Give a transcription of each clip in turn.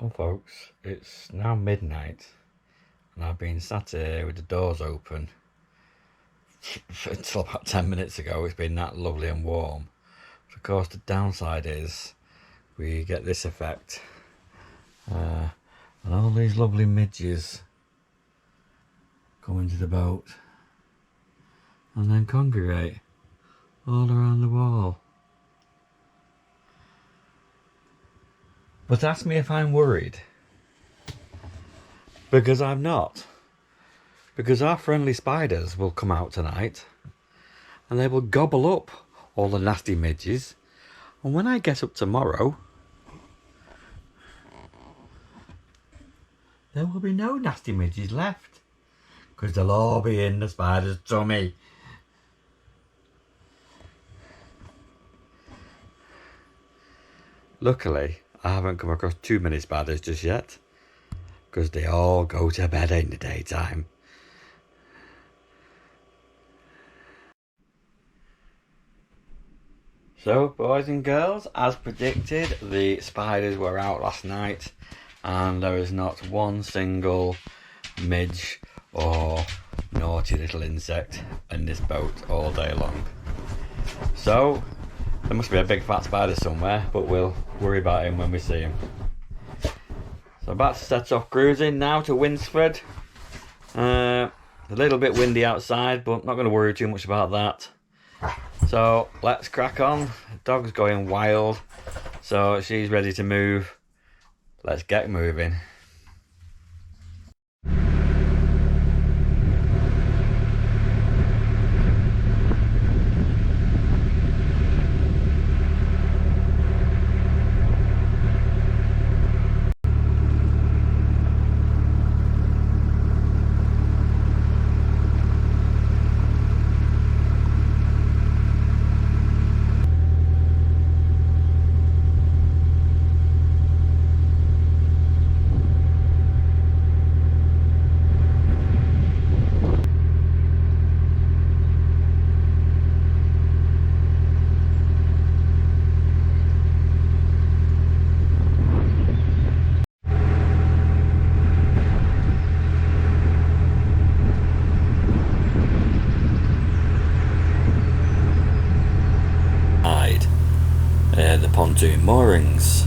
Well, folks, it's now midnight, and I've been sat here with the doors open until about 10 minutes ago. It's been that lovely and warm. But of course, the downside is we get this effect, and all these lovely midges come into the boat and then congregate all around the wall. But ask me if I'm worried. Because I'm not. Because our friendly spiders will come out tonight and they will gobble up all the nasty midges. And when I get up tomorrow, there will be no nasty midges left. Because they'll all be in the spider's tummy. Luckily, I haven't come across too many spiders just yet, because they all go to bed in the daytime. So, boys and girls, as predicted, the spiders were out last night, and there is not one single midge or naughty little insect in this boat all day long. So, there must be a big fat spider somewhere, but we'll worry about him when we see him. So about to set off cruising now to Winsford. A little bit windy outside, but not going to worry too much about that. So let's crack on. The dog's going wild, so she's ready to move. Let's get moving. The pontoon moorings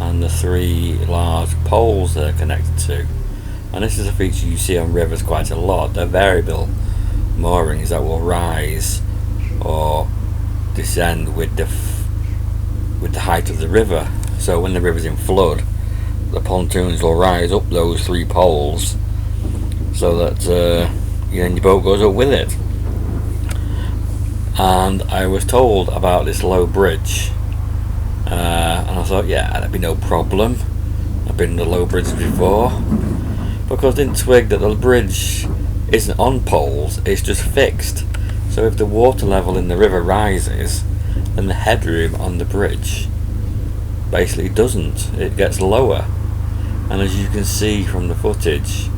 and the three large poles they're connected to, and this is a feature you see on rivers quite a lot. They're variable moorings that will rise or descend with the height of the river. So when the river's in flood, the pontoons will rise up those three poles so that your boat goes up with it. And I was told about this low bridge, and I thought, yeah, that'd be no problem. I've been in the low bridge before, because I didn't twig that the bridge isn't on poles, it's just fixed. So if the water level in the river rises, then the headroom on the bridge basically doesn't, it gets lower. And as you can see from the footage,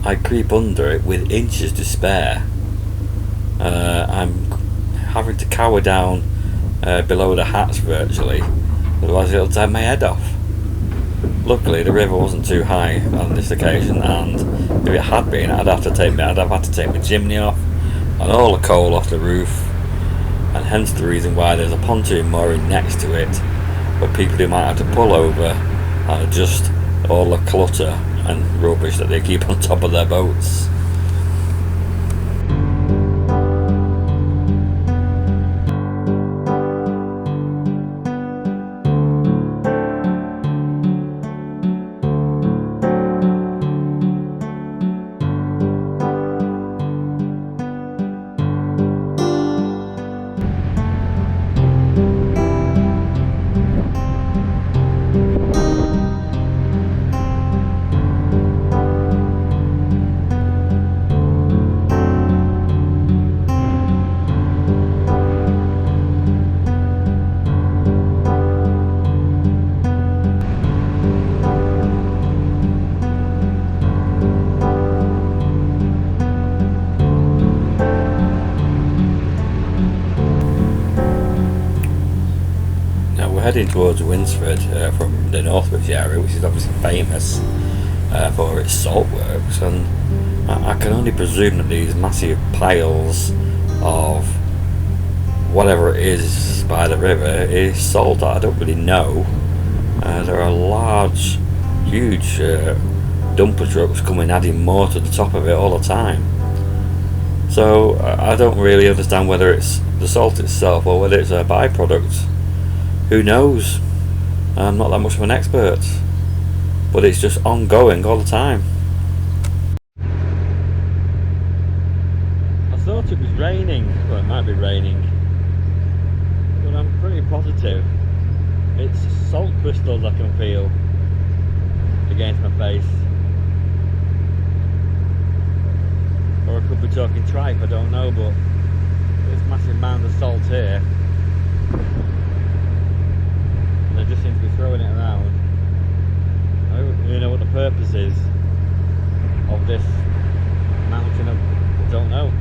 I creep under it with inches to spare. I'm having to cower down below the hatch virtually, otherwise it'll take my head off. Luckily the river wasn't too high on this occasion, and if it had been, I'd have had to take my chimney off and all the coal off the roof, and hence the reason why there's a pontoon mooring next to it for people who might have to pull over and adjust all the clutter and rubbish that they keep on top of their boats. heading towards Winsford from the Northwich area, which is obviously famous for its salt works, and I can only presume that these massive piles of whatever it is by the river is salt. I don't really know. There are large, huge dumper trucks coming, adding more to the top of it all the time. So I don't really understand whether it's the salt itself or whether it's a byproduct. Who knows? I'm not that much of an expert, but it's just ongoing all the time. I thought it was raining. Well, it might be raining, but I'm pretty positive it's salt crystals I can feel against my face. Or I could be talking tripe, I don't know, but there's massive amount of salt here. And they just seem to be throwing it around. I don't really know what the purpose is of this mountain of, I don't know.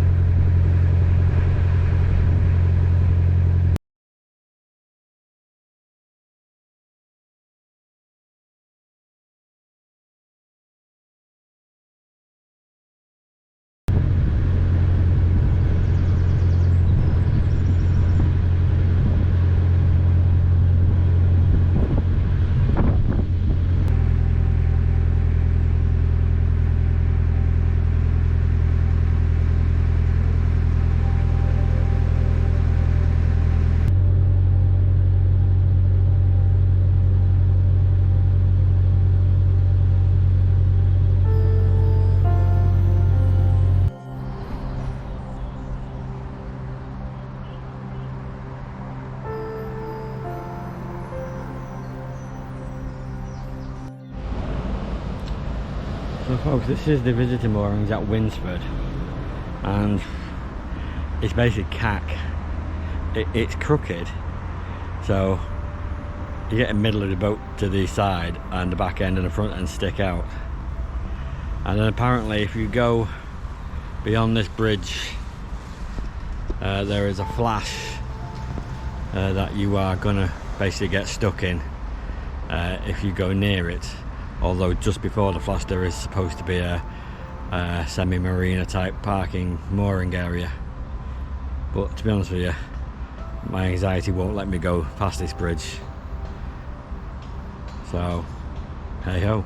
So folks, this is the visitor moorings at Winsford, and it's basically cack. It's crooked, so you get the middle of the boat to the side and the back end and the front end stick out. And then apparently if you go beyond this bridge, there is a flash that you are gonna basically get stuck in if you go near it. Although just before the flash there is supposed to be a semi-marina type parking mooring area, but to be honest with you, my anxiety won't let me go past this bridge, so hey ho.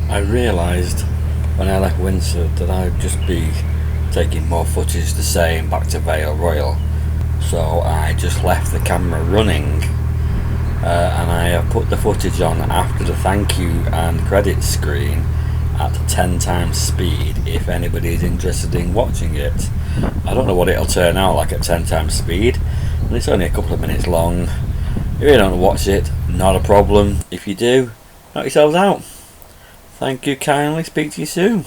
I realised when I left Winsford that I'd just be taking more footage the same back to Vale Royal, so I just left the camera running and I have put the footage on after the thank you and credits screen at 10 times speed if anybody is interested in watching it. I don't know what it'll turn out like at 10 times speed, and it's only a couple of minutes long. If you don't watch it, not a problem. If you do, knock yourselves out. Thank you kindly, speak to you soon.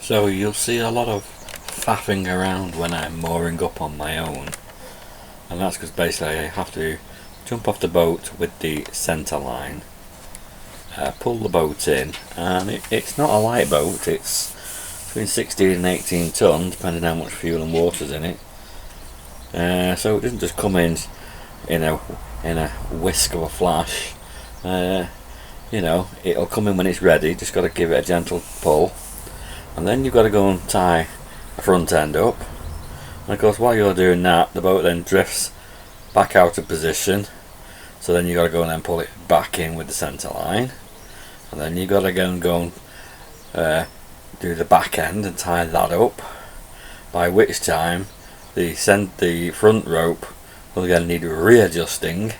So you'll see a lot of faffing around when I'm mooring up on my own, and that's because basically I have to jump off the boat with the centre line, pull the boat in, and it's not a light boat, it's between 16 and 18 tonne depending how much fuel and water's in it, so it doesn't just come in a whisk of a flash. You know, it'll come in when it's ready, just got to give it a gentle pull, and then you've got to go and tie the front end up, and of course while you're doing that the boat then drifts back out of position, so then you've got to go and then pull it back in with the centre line, and then you've got to go and do the back end and tie that up, by which time the front rope will again need readjusting.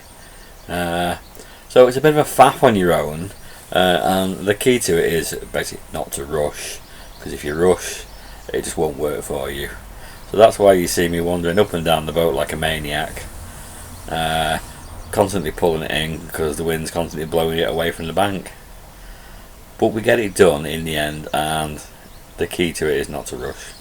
So it's a bit of a faff on your own, and the key to it is basically not to rush, because if you rush it just won't work for you. So that's why you see me wandering up and down the boat like a maniac, constantly pulling it in because the wind's constantly blowing it away from the bank. But we get it done in the end, and the key to it is not to rush.